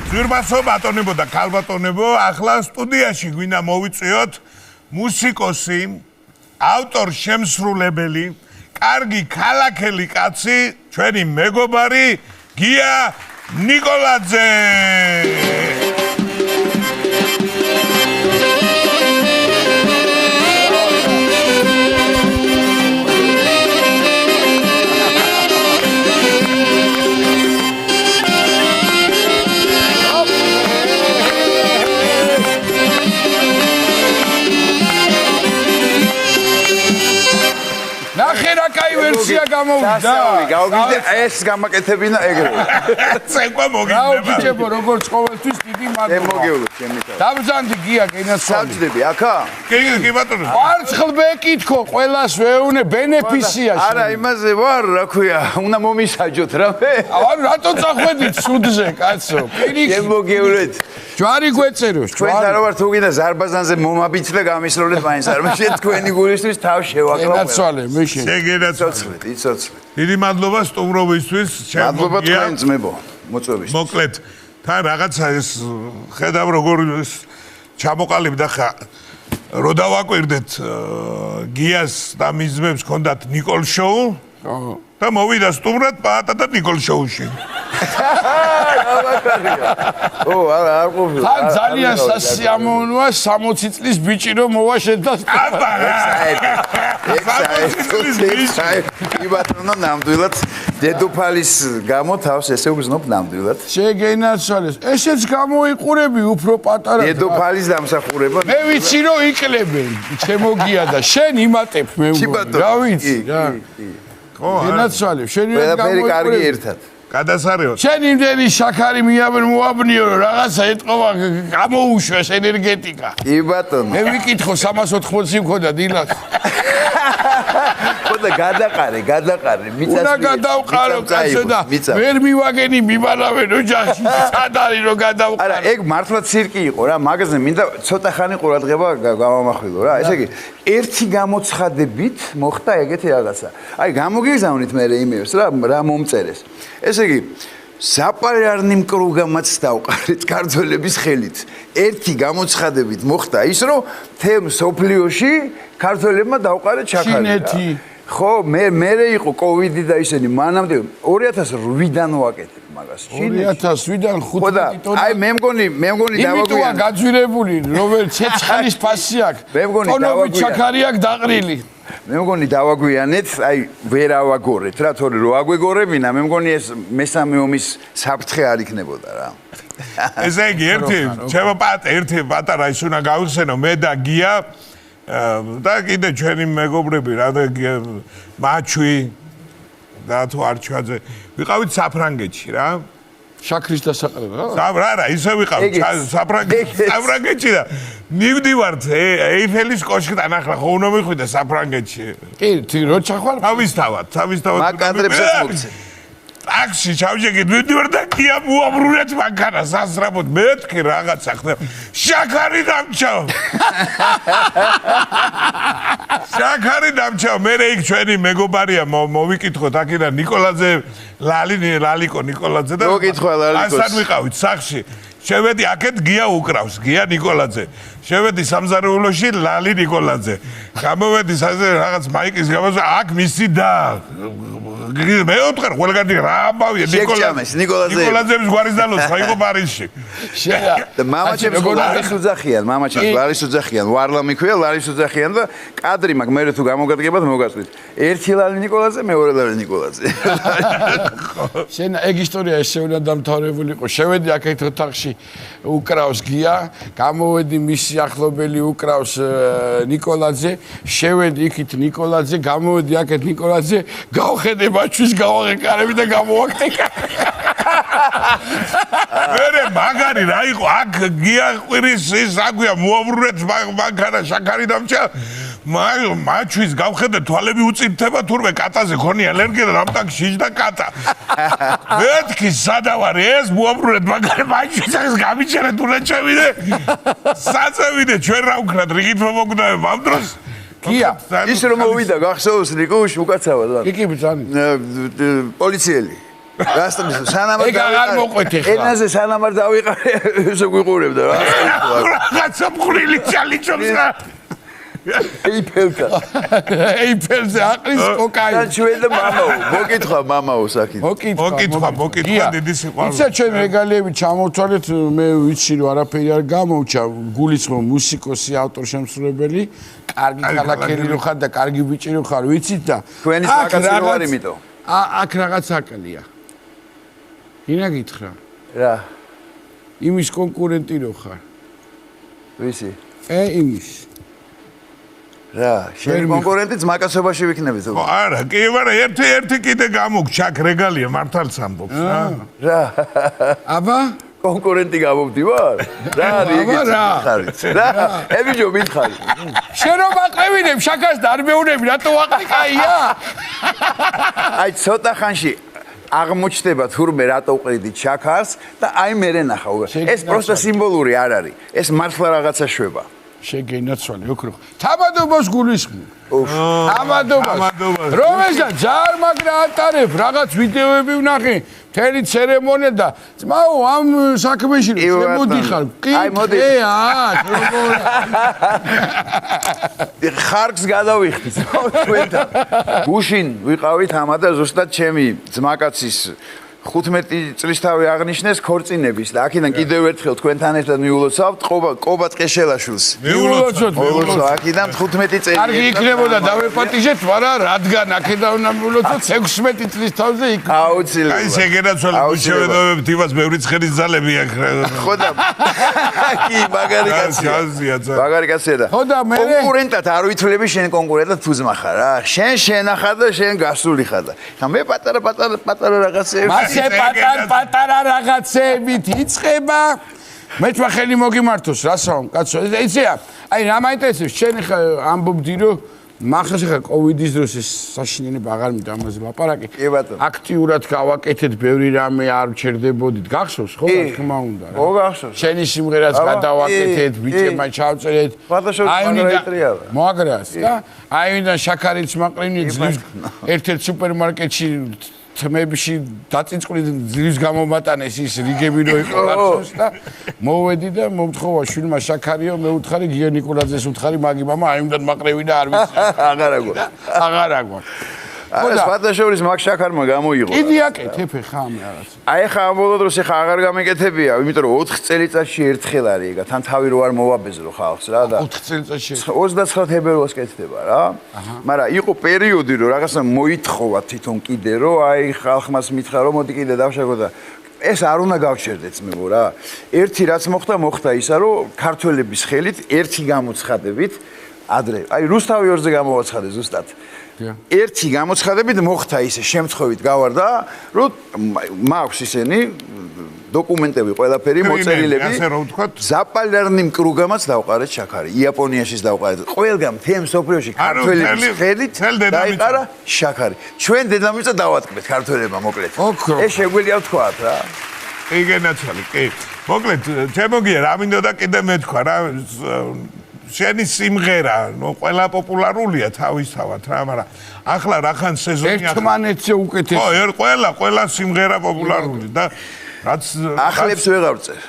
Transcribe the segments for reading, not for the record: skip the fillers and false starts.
ძვირფასო ბატონებო და ქალბატონებო, ახლა სტუდიაში გვინდა მოვიწვიოთ მუსიკოსი, ავტორ-შემსრულებელი, კარგი ქალაქელი კაცი, ჩვენი მეგობარი გია ნიკოლაძე. ვერსია გამოვიდა. გავიგე ეს გამაკეთებინა ეგრევე. წეკვა მოგინება. გაუჩებო როგორც ყოველთვის დიდი მადლობა. შემოგეულოთ შემითა. დავზანდი გია კენასვალი. საჭდები აქა? კი ბატონო. არცხლბე ეკითხო, ყველას ვეუნე ბენეფისიაში. არა, იმაზე ვარ, რა ქვია, უნდა მომისაჯოთ რამე. ანუ რატო წახვედით სუდზე, კაცო? პირიქით. შემოგეულეთ. ჯვარი გვეწეროს, ჩვენ და ვარ თუ გინდა ზარბაზანზე მომაბიძლე გამისროლეთ მაინც არ მე თქვენი გულისთვის თავ შევაკლავ. კენასვალი, მიშინ. შეგენაცვალეთ. იცოცხლეთ. დიდი მადლობა სტუმრობისთვის. მადლობა თქვენ ძმებო, მოწვევისთვის. მოკლედ, თან რაღაცა ეს ხედავ როგორ ჩამოყალიბდა ხა. რო დავაკვირდეთ გიას და მის ძმებს ჰქონდათ ნიკოლ შოუ. და მოვიდა სტუმრად პაატა და ნიკოლ შოუში. ო, არ ყოფილა. თან ძალიან სასიამოვნოა 60 წლის ბიჭი რომ მოვა შენთან. იბატონო ნამდვილად დედოფალის გამო თავს ესე უგზნობ ნამდვილად. შეგენაცვალეს. ესეც გამოიყურები უფრო პატარა. დედოფალის დამსახურება. მე ვიცი რომ იკლებენ. ჩემო გია და შენ იმატებ მე მგონი. რა ვიცი რა. ხო, გენაცვალე, შენ ყველაფერი კარგი ერთად. გადასარევად. შენ იმდენი შაქარი მოაბნიო რომ რაღაცა ეთყობა გამოუშვეს ენერგეტიკა. კი ბატონო. მე ვიკითხო 380 მქონდა დილას. ხოდა გადაყარე, მიწას. უნდა გადავყარო კაცო და ვერ მივაგენი მიმარავენ ოჯახში. სად არის რომ გადავყარო? არა, ეგ მართლა ცირკი იყო რა, მაგაზე მინდა ცოტა ხანი ყურადღება გავამახვილო რა. ესე იგი, ერთი გამოცხადებით მოხდა ეგეთი რაღაცა. აი, გამოგიგზავნით მე იმერს რა მომწერეს. ესე იგი, საპარნიმ კრუგამაც დავყარეთ ქართველების ხელით. ერთი გამოცხადებით მოხდა ის, რომ თემ სოფლიოში ქართველებმა დავყარეთ შაქარი. ჩინეთი. ხო, მე იყო კოვიდი და ისინი მანამდე 2008-დან ვაკეთებ მაგას. 2008-დან 15 ტონა. აი მე მგონი დავაგვიანე. იმიტოა გაძვირებული, რომ ცეცხლის ფასი აქვს. ტონობით შაქარი აქვს დაყრილი. მე მგონი დავაგვიანეთ, აი ვერ ავაგორეთ რა, თორე რო აგვეგორებინა, მე მგონი ეს მესამე ომის საფრთხე არ იქნებოდა რა. ესე იგი ჩემო ერთი პატარა ის უნდა გავიხსენო მე და გია და კიდე ჩვენი მეგობრები რა და მაჩვი და თუ არჩვაძე ვიყავით საფრანგეთში რა შაქრის დასაყრება რა ისე ვიყავით საფრანგეთში და მივდივართ ეიფელის კოშკიდან ახლა ხო უნდა მიხვიდე საფრანგეთში კი რო ჩახვალ თავისთავად მაკადრებსაც მოგცე ტაქსი ჩავშეკით მივდივარ და გია მოაბრუნეთ მანქანა სასწრაფოდ მეთქი რაღაცა ხდა შაქარი დამჩაო შაქარი დამჩაო მე იქ ჩვენი მეგობარია მოვიკითხოთ აქედან ნიკოლაძე ლალიკო ნიკოლაძე და მოგკითხვა ლალიკოს ასთან ვიყავით სახში შევედი აქეთ გია უკრავს გია ნიკოლაძე შევედი სამზარეულოში ლალი ნიკოლაძე გამოვედი რაღაც მაიკის გამოსა აქ მისი და მე ვთქარ ყველგანი რა ამბავია ნიკოლაძეების გვარის დალოცვა იყო პარიზში და მამაჩემს ლარის უძახიან ვარლამი ქვია ლარის უძახიან და კადრი მაგ მე თუ გამოგადგებათ მოგაწვით ერთი ლალი ნიკოლაძე მეორე ლალი ნიკოლაძე შენ ეგ ისტორია ესე უნდა დამთავრებული იყო შევედი აქეთ ოთახში უკრავს გია გამოვედი მისი ახლობელი უკრავს ნიკოლაძე შევედი იქით ნიკოლაძე გამოვედი აქეთ ნიკოლაძე გავხედე მაჩვის გავაღეკარები და გამოვაკეთე მერე მაგარი რა იყო აქ გია ყვირის ის აგვია მოაბრუნეთ მანქანა შაქარი დამჭა მაჩვის გავხედე თვალები უწითდება თურმე კატაზე ქონია ალერგია და რამტაკ შიჯდა კატა მეთქი სადავარ ეს მოაბრუნეთ მანქანა მაჩვის გამიჩერე თულა ჩავიდე საწევიდე ჩვენ რა ვქნათ რიგით მომგვდავებ ამ დროს გია ის რომ მოვიდა გახსოვს ნიკოш უკაცავად კი ბრძანი პოლიციელი გასტრის სანამ ეგ აღარ მოყვეთ ეხლა. ენაზე სანამ არ დავიყარე ესე გვიყურებდა რა. რაღაცა მხრივი ჩალიჩობს რა. ეიფელზე აყრის და კოკაინი. ჩვენ და მამაო, მოკითხა მამაო საკითხი. მოკითხა დიდი სიყვარული. იცი ჩვენ რეგალიები ჩამოვთვალეთ, მე ვიცი რომ არაფერი არ გამოვჭა, გულისხმობ მუსიკოსი, ავტორ-შემსრულებელი, კარგი ქალაქელი რო ხარ და კარგი ბიჭი რო ხარ, ვიცით და თქვენის მაგაცი რო არ იმიტომ. აქ რაღაც აკლია. ინა გითხრა. რა, იმის კონკურენტი რო ხარ. ვიცი. იმის. რა, შენ კონკურენტი ძმაკაცობაში ვიქნები თუ. არა, კი, მაგრამ ერთი კიდე გამოგჩა აქ რეგალია მართალს ამბობს რა. რა, აბა კონკურენტი გამოვდივარ? რა, რიგით ხარით. რა, ებიჯო მითხარი. შენ რომ აყევინებ შაქარს და არ მეუნები, რატო აყრიკაია? აი ცოტა ხანში აღმოჩნდება თურმე რატო უყრიდით შაქარს და აი მე ნახა. ეს პროსტა სიმბოლური არ არის. ეს მართლა რაღაცა შვება. შეგენაცვალე ოქრო. თამადობას გულისხმობ. თამადობას. რომელსაც ჯარ მაგრა ატარებ, რაღაც ვიდეოები ვნახე, მთელი ცერემონია და ძმაო ამ საქმეში შემოდიხარ. კი, ხარკს გადავიხდით თქვენთან. გუშინ ვიყავით ამა და ზუსტად ჩემი ძმაკაცის 15 წლის თავი აღნიშნეს ქორწინების და აქედან კიდევ ერთხელ თქვენთან ერთად მიულოცავთ ყობა ტყეშელაშვილს. მიულოცოთ, აქედან 15 წელი. კარგი იქნებოდა დავეპატიჟეთ, მაგრამ რადგან აქედან უნდა მიულოცოთ 16 წლის თავზე იქ. აუცილებლად. აი შეგენაცვალე გუშევედობებ თივას ბევრი ცხერის ძალები აქ. ხო და კი მაგარი კაცია. მაგარი კაცია და კონკურენტად არ ვითვლები შენ კონკურენტად თუ ძმა ხარ რა. შენ შენახარ და შენ გასული ხარ და. მე პატარა რაღაცეები პატარა რაღაცეებით იწება. მე თქვა ხელი მოგიმართოს, რასაო, კაცო. იცია, აი რა მაინტერესებს, შენ ხა ამბობდი რომ მახას ხა კოვიდის დროს ეს საშინელება აღარ მინდა ამაზე ლაპარაკი. აქტიურად გავაკეთეთ, ბევრი რამე არ ჩერდებოდით. გახსოვს ხო, რა თქმა უნდა რა. ხო, გახსოვს. შენი სიმღერაც გადავაკეთეთ, ბიჭებმა ჩავწერეთ. მოაგრას და აი ვინდა შაქარიც მაყრინი ძლივს ერთ-ერთ სუპერმარკეტში თმებში დაწინწყული ძლივს გამომატანეს ის რიგები რო იყო გახსოვს და მოვედი და მომთხოვა შვილმა შაქარიო მე უთხარი გია ნიკოლაძეს უთხარი მაგი მამა აი უნდა მაყრევი და არ ვიცი აღარ აგვარ არა სპარტაშორის მაგ შაქარმა გამოიღო კიდე აკეთებ ხა ამ რაღაც აი ხა ამ ბოლო დროს ხა აღარ გამეკეთებია იმიტომ რომ 4 წელიწადში ერთხელ არის ეგა თან თავი რო არ მოვაბეზრო ხალხს რა და 4 წელიწადში 29 თებერვალს კეთდება რა მაგრამ იყო პერიოდი რომ რაღაცა მოითხოვა თვითონ კიდე რომ აი ხალხმას მითხრა რომ მოდი კიდე დავშაგო და ეს არ უნდა გავჩერდეთ ძმებო რა ერთი რაც მოხდა ისა რომ ქართველების ხელით ერთი გამოცხადებით ადრე აი რუსთავი ორზე გამოვაცხადე ზუსტად ერთი გამოცხადებით მოხდა ისე შემთხვევით გავარდა რომ მაქვს ისინი დოკუმენტები ყველაფერი მოწერილები ზაპალერნიმ კრუგამაც დავყარეთ შაქარი იაპონიაშიც დავყარეთ ყველგან თემ სოფლიოში ქართველების ხელით დაიყარა შაქარი ჩვენ დედამიწა დავატკბეთ ქართველებმა მოკლედ ეს შეგვიძლია ვთქვათ რა იგენაცალი კი მოკლედ თემოგია რა მინდოდა კიდე მეთქვა რა შენი სიმღერა, ნუ ყველა პოპულარულია თავისთავად რა, მაგრამ ახლა რახან სეზონი ერთმანეთზე უკეთეს. ხო, ყველა სიმღერა პოპულარული და რაც ახლებს ვეღარ წერ.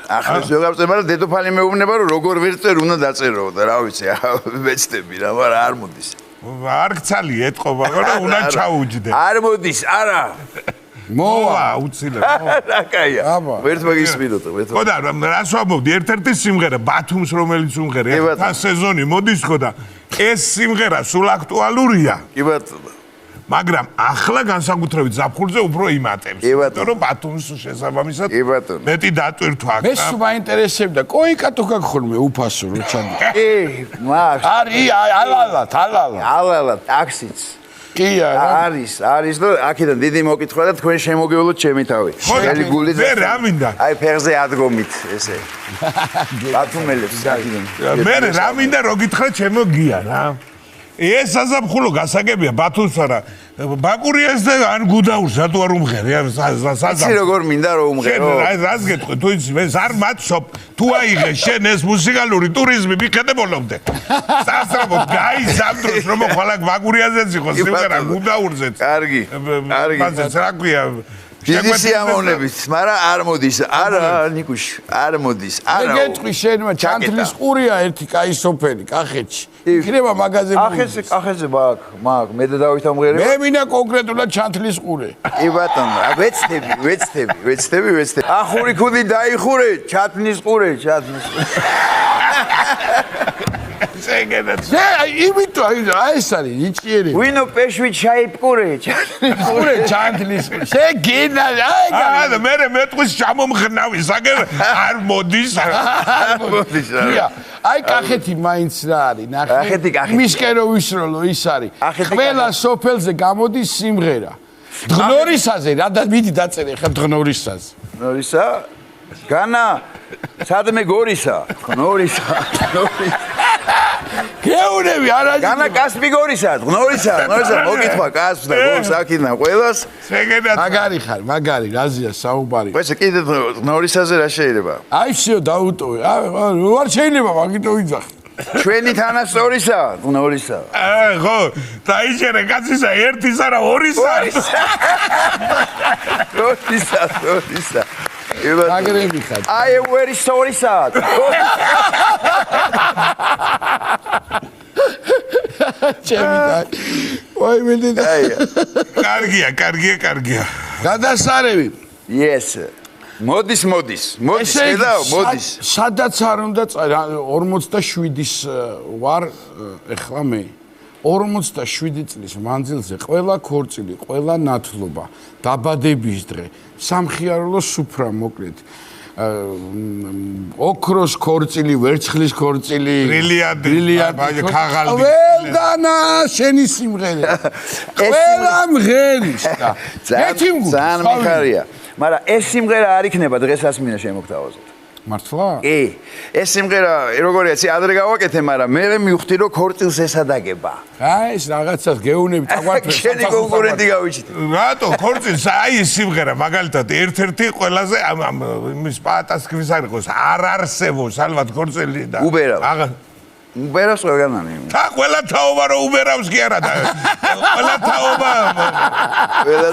მაგრამ დედოფალი მეუბნება რომ როგორ ვერ წერ უნდა დაწერო და რა ვიცი, ვეცდები რა, მაგრამ არ მოდის. არ გცალი ეთყობა, მაგრამ უნდა ჩაუჯდე. არ მოდის, არა. მოვა უცილებლად. რა კაია. ვერც მაგისმინოთ, ვერც. ხო და რას ვამბობდი, ერთ-ერთი სიმღერა ბათუმს რომელიც უმღერია, თან სეზონი მოდის ხო და ეს სიმღერა სულ აქტუალურია. კი ბატონო. მაგრამ ახლა განსაკუთრებით ზაფხულზე უფრო იმატებს. იმიტომ რომ ბათუმს შესაბამისად მეტი დატვირთვა აქვს. მე სულ მაინტერესებდა, კოიკატო გაგხორმე უფასო რო ჩანდა. კი, მას. არის ალალა, ტაქსიც. კი არის და აქედან დიდი მოკითხვა და თქვენ შემოგეულოთ ჩემი თავი. შენი გული მე რა მინდა? აი ფეხზე ადგომით ესე. ბათუმელებს აქედან. მე რა მინდა რო გითხრა ჩემო გია რა. ეს საზაფხულო გასაგებია ბათუმსა რა. ბაკურიას და ან გუდაურს რატო არ უმღერე? იცი როგორ მინდა რომ უმღერო? შენ რას გეტყვი? თუ იცი მე არ მაცობ თუ აიღე შენ ეს მუსიკალური ტურიზმი მიხდებოდე. სასწრაფოდ გაიზამდროს რომ ხოლმე ბაკურიაზეც იყოს სიმღერა გუდაურზეც. კარგი. მაგას რა ქვია? დიდი სიამოვნებით, მაგრამ არ მოდის. არა, ნიკუშ, არ მოდის. არა. გეტყვი შენმა ჩანთლის ყურია ერთი კაი სოფელი კახეთში. იქნება მაღაზია. კახეთზე მაგ მე და დავით ამღერება. მე მინდა კონკრეტულად ჩანთლის ყურე. კი ბატონო, ვეცდები. ახური ქუდი დაიხურე, ჩათნის ყურე. შეგედაც. იმიტომ ეს არის ნიჭიერი. ვინო პეშვით ჩაიპყურე, ყურე ჩანთლის ყურე. შეგინა, და მე მეტყვის ჩამომხნავი, საგერ არ მოდის. აი კახეთი მაინც რა არის, ნახე. მისკენ რო ვისროლო ის არის. ყველა სოფელზე გამოდის სიმღერა. დღნორისაზე, რა მიდი დაწერე ხა დღნორისაზე. დღნორისა? განა სადმე გორისა. დღნორისა. გეუნები არა განა კასპიგორისა, დღნორისა, მოგითხვა კასს და გორს აქიდან ყველას. შეგედაც. მაგარი, რაზია საუბარი. ესე კიდე დღნორისაზე რა შეიძლება? აი всё დაუტოვე. არ შეიძლება მაგითო ვიძახი. ჩვენი თანასწორისა, დღნორისა. ხო, დაიჭერე კაცისა ერთისა რა ორისა. როთისა. აგრები ხარ. აი ვერი სორისა. ჩემი. ვაი მე და. კარგია. გადასარევი. Yes. მოდის. ხედავ, მოდის. სადაც არ უნდა 47-ის ვარ ეხლა მე. 47 წლის მანძილზე ყველა ქორწილი, ყველა ნათლობა, დაბადების დღე, სამხიარულო სუფრა მოკლედ. ოქროს ქორწილი, ვერცხლის ქორწილი, ბრილიანტი, ქაღალდი. ყველგანა შენი სიმღერა. ყველა მღერის და ძალიან მიხარია. მაგრამ ეს სიმღერა არ იქნება დღესასმინა შემოგთავაზოთ. მართლა? კი. ეს სიმღერა როგორია, ცი ადრე გავაკეთე, მაგრამ მე მივხვდი რომ ქორწილს ესადაგება. აი ეს რაღაცას გეუნები დაგვაფრე. შენი კონკურენტი გავიჩიტე. რატო ქორწილს აი ეს სიმღერა მაგალითად ერთ-ერთი ყველაზე იმის პატასკვის არ იყოს არ არსებობს ალბათ ქორწილი და უბერავს ყველგანანი. და ყველა თაობა რო უბერავს კი არა და ყველა თაობა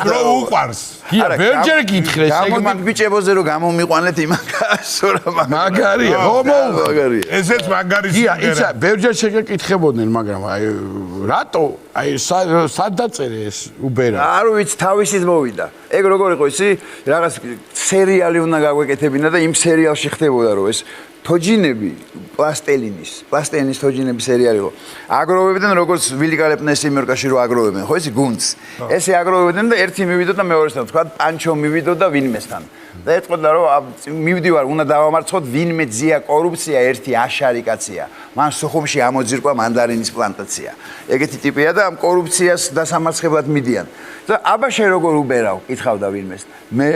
რო უყარს. გია ბერჯერ გითხრეს გამომიბიჭებოზე რომ გამომიყვანეთ იმაკასო რა მაგარია. მაგარია. ესეც მაგარი გია ისა ბერჯერ შეგეკითხებოდნენ მაგრამ აი რატო აი სად დაწერე ეს უბერა? არ ვიცი თავისით მოვიდა. ეგ როგორ იყო ისი რაღაც სერიალი უნდა გაგვეკეთებინა და იმ სერიალში ხდებოდა რომ ეს თოჯინები პლასტელინის თოჯინების სერიალი იყო. აგროვებდნენ როგორც ვილი კალეპნესი იმერკაში რო აგროვებენ, ხო ისი გუნდს. ესე აგროვებდნენ და ერთი მივიდო და მეორესთან თქვა პანჩო მივიდო და ვინმესთან. და ეთქოდა რომ მივდივარ, უნდა დავამარცხოთ ვინმე ძია კორუფცია, ერთი აშარი კაცია. მან სოხუმში ამოძირკვა მანდარინის პლანტაცია. ეგეთი ტიპია და ამ კორუფციას დასამარცხებლად მიდიან. და აბა შენ როგორ უბერავ? კითხავდა ვინმეს. მე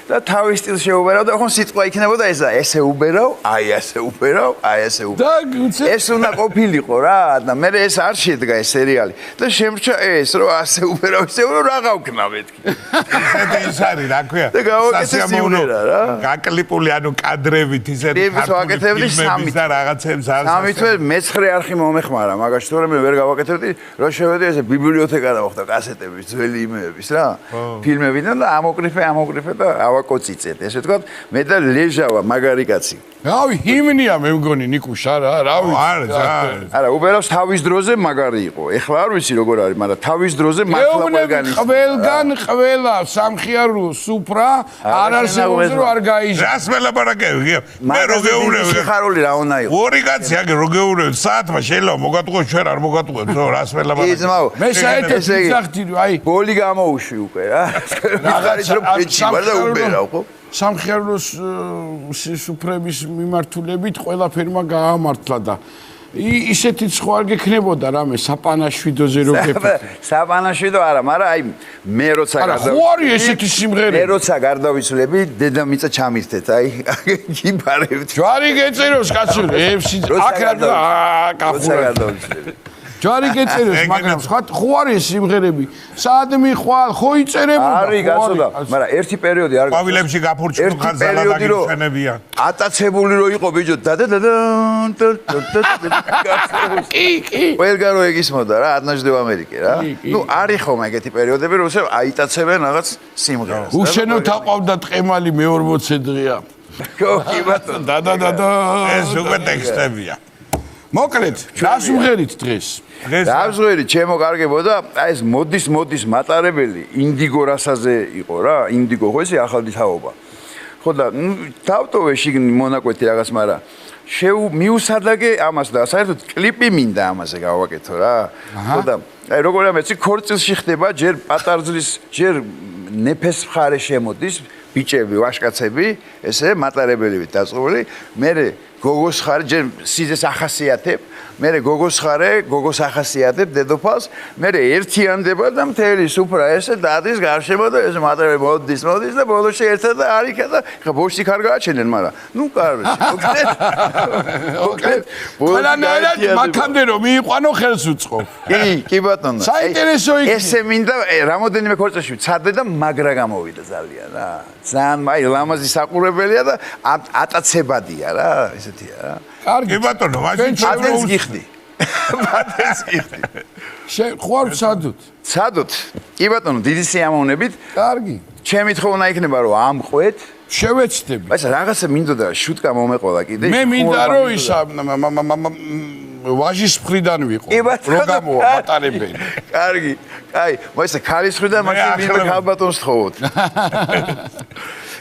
და თავის სტილს შეუბერავ და ხომ სიტყვა იქნებოდა ესა, ესე უბერავ, აი ასე უბერავ, აი ასე უბერავ. ეს უნდა ყოფილიყო რა და მე ეს არ შედგა ეს სერიალი. და შემრჩა ეს რომ ასე უბერავ, ესე რომ რა გავქნა მეთქი. ეს არის რა ქვია? და გავაკეთე სიმღერა რა. გაკლიპული ანუ კადრებით ისეთი ქართული ფილმების და რაღაცებს არის. სამი თვე მეცხრე არხი მომეხმარა, მაგაში თორემ მე ვერ გავაკეთებდი, რომ შევედი ესე ბიბლიოთეკა დავხდა კასეტების ძველი იმეების რა. ფილმებიდან და ამოკრიფე და ავაკოციცეთ. ესე ვთქვათ, მე და ლეჟავა მაგარი კაცი. რავი, ჰიმნია მე მგონი ნიკუშა რა, რავი. არა, უბერავს თავის დროზე მაგარი იყო. ეხლა არ ვიცი როგორ არის, მაგრამ თავის დროზე მართლა ყველგან. ყველგან ყველა სამხიარულო სუფრა არ არსებობს რომ არ გაიჟა. რას მელაპარაკები? მე რო გეუბნები. სიხარული რა უნდა იყოს. ორი კაცი აგე რო გეუბნები, საათმა შეიძლება მოგატყუო, ჩვენ არ მოგატყუოთ, რო რას მელაპარაკები. იზმაო. მე საერთოდ ვიძახდი რომ აი ბოლი გამოუშვი უკვე რა. ვიხარით რომ პეჩი ვარ და უბერავ ხო? სამხიარულო სუფრების მიმართულებით ყველაფერმა გაამართლა და ისეთი სხვა არ გექნებოდა რამე საპანაშვიდოზე რო გეფიქრე. საპანაშვიდო არა, მაგრამ აი მე როცა ხო არის ესეთი სიმღერები. მე როცა გარდავიცვლები, დედამიწა ჩამირთეთ, აი გიბარებთ. ჯვარი გეწეროს კაცო, ევსი აქ რა როცა გარდავიცვლები. ჯვარი გეწერეს, მაგრამ სხვა ხო არის სიმღერები. სად მიხვალ, ხო იწერებოდა. არის გასოდა, მაგრამ ერთი პერიოდი არ ყვავილებში გაფურჩულ ხარზალა დაგიფენებიან. ატაცებული რო იყო ბიჭო და ყველგან რო ეგისმოდა რა ადნაჟდევ ამერიკე რა. ნუ არის ხომ ეგეთი პერიოდები რომ ესე აიტაცებენ რაღაც სიმღერას. უშენოდ აყვავდა ტყემალი მე-40 დღეა. კი ბატონო. და ეს უკვე ტექსტებია. მოკლედ, დასმღერით დღეს. დავსვერი ჩემო კარგებოდა აი ეს მოდის მატარებელი ინდიგო რასაზე იყო რა ინდიგო ხო ესე ახალი თაობა ხო და დავტოვე შიგნი მონაკვეთი რაღაც მაგრამ მიუსადაგე ამას და საერთოდ კლიპი მინდა ამაზე გავაკეთო რა ხო და აი როგორ ამეცი ქორწილში ხდება ჯერ პატარძლის ჯერ ნეფეს მხარე შემოდის ბიჭები ვაშკაცები ესე მატარებელივით დაწყობილი მე გოგოს ხარ ჯერ სიზეს ახასიათებ მე გოგოს ხარე გოგოს ახასიათებ დედოფალს მე ერთიანდება და მთელი სუფრა ესე დადის გარშემო და ეს მატარებელი მოდის და ბოლოში ერთად და არიქა და ხა ბოში ხარ გააჩენენ მაგრამ ნუ კარში მოკლედ ყველანაირად მაქამდე რომ მიიყვანო ხელს უწყო კი ბატონო საინტერესო იქნება ესე მინდა რამოდენიმე ქორწილში ვცადე და მაგრა გამოვიდა ძალიან რა ძალიან აი ლამაზი საყურებელია და ატაცებადია რა ესეთია რა კი ბატონო მაშინ ათენს გიხდი ათენს გიხდი ხوار ცადოთ კი ბატონო დიდი სიამოვნებით კარგი ჩემი თხოვნა იქნება რომ ამყვეთ შევეცდები აი რაღაცა მინდოდა შუტკა მომეყოლა კიდე მე მინდა რომ ისა ვაჟის მხრიდან ვიყო რო გამოვა მატარებელი კარგი აი მოიცა ქალის მხრიდან მაშინ მინდა ქალბატონს თხოვოთ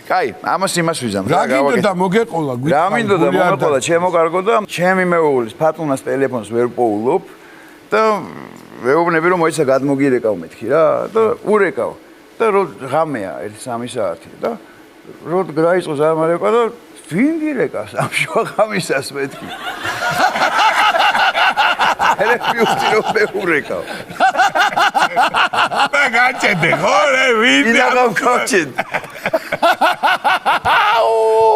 კაი, ამას იმას ვიზამ. რა გინდოდა მოგეყოლა? რა მინდოდა მომეყოლა, ჩემო კარგო და ჩემი მეუღლის ფატუნას ტელეფონს ვერ პოულობ და ვეუბნები რომ მოიცა გადმოგირეკავ მეთქი რა და ურეკავ და რო ღამეა 1-3 საათი და რო გაიწყო ზარმარეკვა და ვინ გირეკავს ამ შუა ღამისას მეთქი. ელეფიუსი რო მეურეკავ. და გაჭედე ხო რე ვინ გავქოჩენ.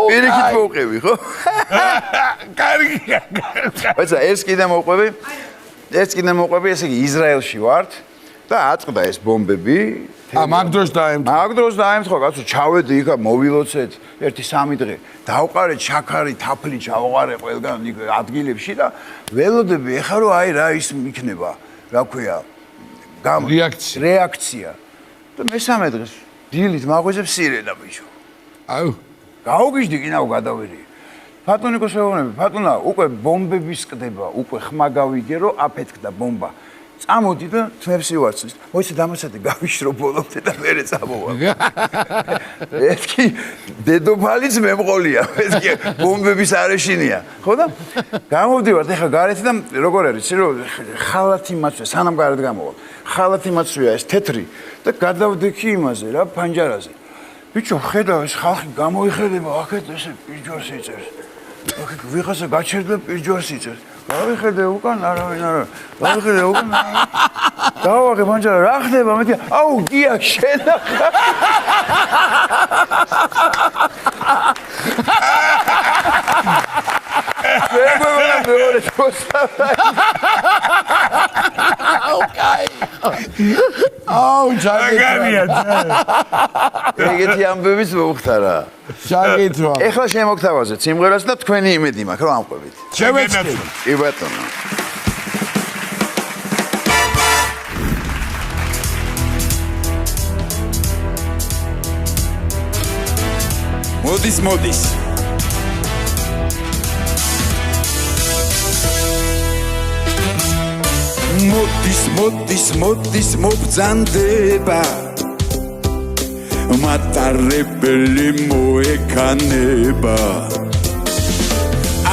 პირიქით მოვყევი ხო? კარგია. ვაცა ეს კიდე მოვყვები. ეს ესე იგი ისრაელში ვართ და აწყდა ეს ბომბები. მაგ დროს დაემთხვა კაცო ჩავედი იქა მოვილოცეთ 1-3 დღე. დავყარე ჩაქარი თაფლი ჩავყარე ყველგან იქ ადგილებში და ველოდები ეხა რომ აი რა ის იქნება. რა ქვია? რეაქცია. და მესამე დღეს დილით მაგვეძებს სირენა ბიჭო. აუ გაუგიჟდი კინაო გადავერი. ფატონიკოს ეუბნები, ფატონა უკვე ბომბები სკდება, უკვე ხმა გავიგე რომ აფეთქდა ბომბა. წამოდი და თმებში ვარცის. მოიცა დამასადე გავიშრო ბოლომდე და მერე წამოვა. ეთქი დედოფალიც მემყოლია, ეთქი ბომბების არეშინია. ხო და გამოვდივართ ეხა გარეთ და როგორ არის, იცი რომ ხალათი მაცვია, სანამ გარეთ გამოვა. ხალათი მაცვია ეს თეთრი და გადავდექი იმაზე რა ფანჯარაზე. ბიჭო ხედავ ეს ხალხი გამოიხედება აქეთ ესე პირჯვარს იწერს. აქ ვიღაცა გაჩერდა პირჯვარს იწერს. გავიხედე უკან არავინ არა. გავიხედე უკან. დავაღე ფანჯარა რა ხდება მეთქი აუ გია შენა. აუ ჯაგერია ეგეთი ამბებიც მოხდარა შაგეთვა ეხლა შემოგთავაზეთ სიმღერას და თქვენი იმედი მაქვს რომ ამყვებით შევეცდები კი ბატონო მოდის მოდის მობძანდება მატარებელი მოეკანება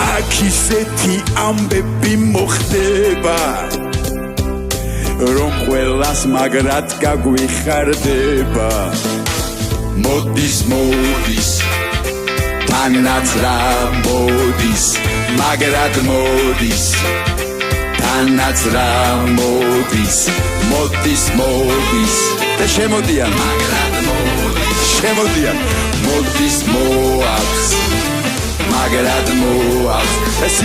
აქ ისეთი ამბები მოხდება რომ ყველას მაგრად გაგვიხარდება მოდის თანაც რა მოდის მაგრად მოდის თანაც რა მოდის და შემოდიან მოდის მოაქვს მაგრად მოაქვს ეს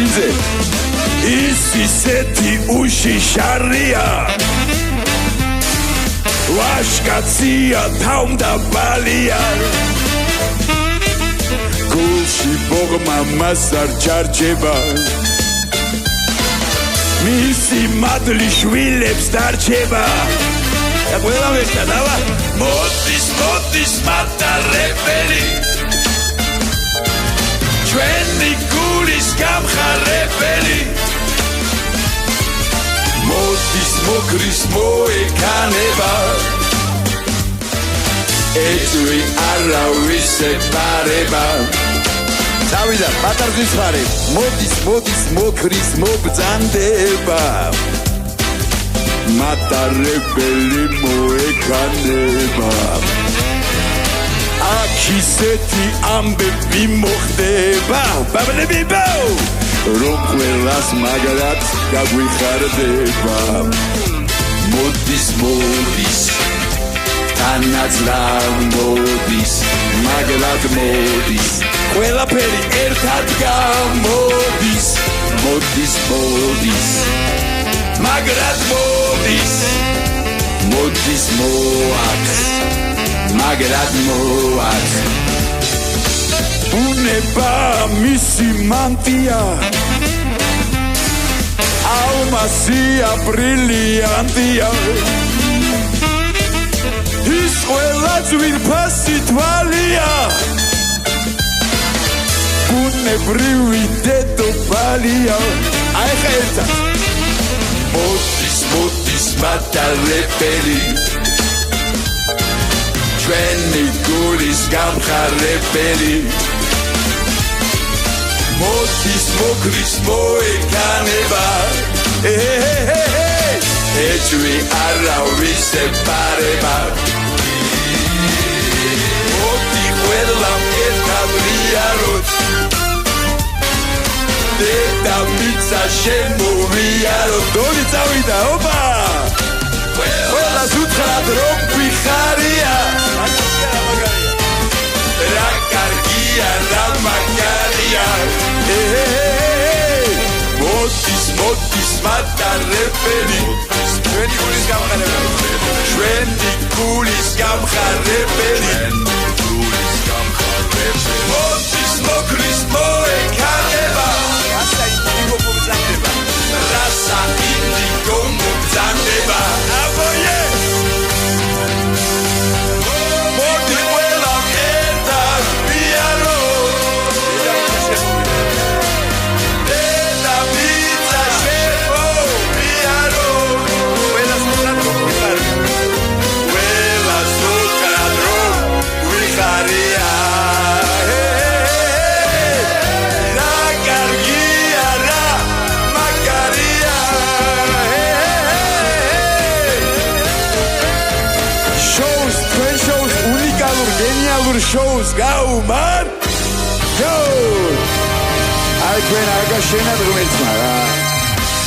ის ისეთი უშიშარია ვაშკაცია თავმდაბალია გულში ბოღმა მას არ ჩარჩება მისი მადლი შვილებს დარჩება და ყველა ვეშა დავა მოდის მატარებელი ჩვენი გულის გამხარებელი მოდის მოკრის მოეკანება ეჭვი არავის ეპარება წავიდა პატარძის ხარი მოდის მოკრის მობძანდება მატარებელი მოეკანება აქ ისეთი ამბები მოხდება ბაბლები ბაუ რომ ყველას მაგრად გაგვიხარდება მოდის თანაძრავ მოდის მაგრად მოდის ყველაფერი ერთად გამოდის მოდის მაგრად მოდის მოაქვს მაგრად მოაქვს უნება მისი მანტია ალმასია ბრილიანტია ის ყველა ძვირფასი თვალია ბუნებრივი დედოფალია აი ხა ერთად მოდის მატარებელი ჩვენი გულის გამხარებელი მოდის მოკრის მოეკანება ეჭვი არავის ეპარება მოდი ყველამ ერთად ვიაროთ დედამიწა შემოვიაროთ დონი წავიდა ოპა ყველას უთხრათ რომ გვიხარია რა კარგია რა მაგარია მოდის მატარებელი ჩვენი გულის გამხარებელი მოდის მოკრის მოეკანება რასა ინდიგო მობძანდება აბოიე მოდი ყველამ ერთად ვიაროთ დედამიწა შემოვიაროთ ყველას უთხრათ რომ გვიხარია რა კარგია რა მაგარია შოუს თქვენ შოუს უნიკალურ გენიალურ შოუს გაუმარ ჯო აი თქვენ აგაშენად ღმერთმა რა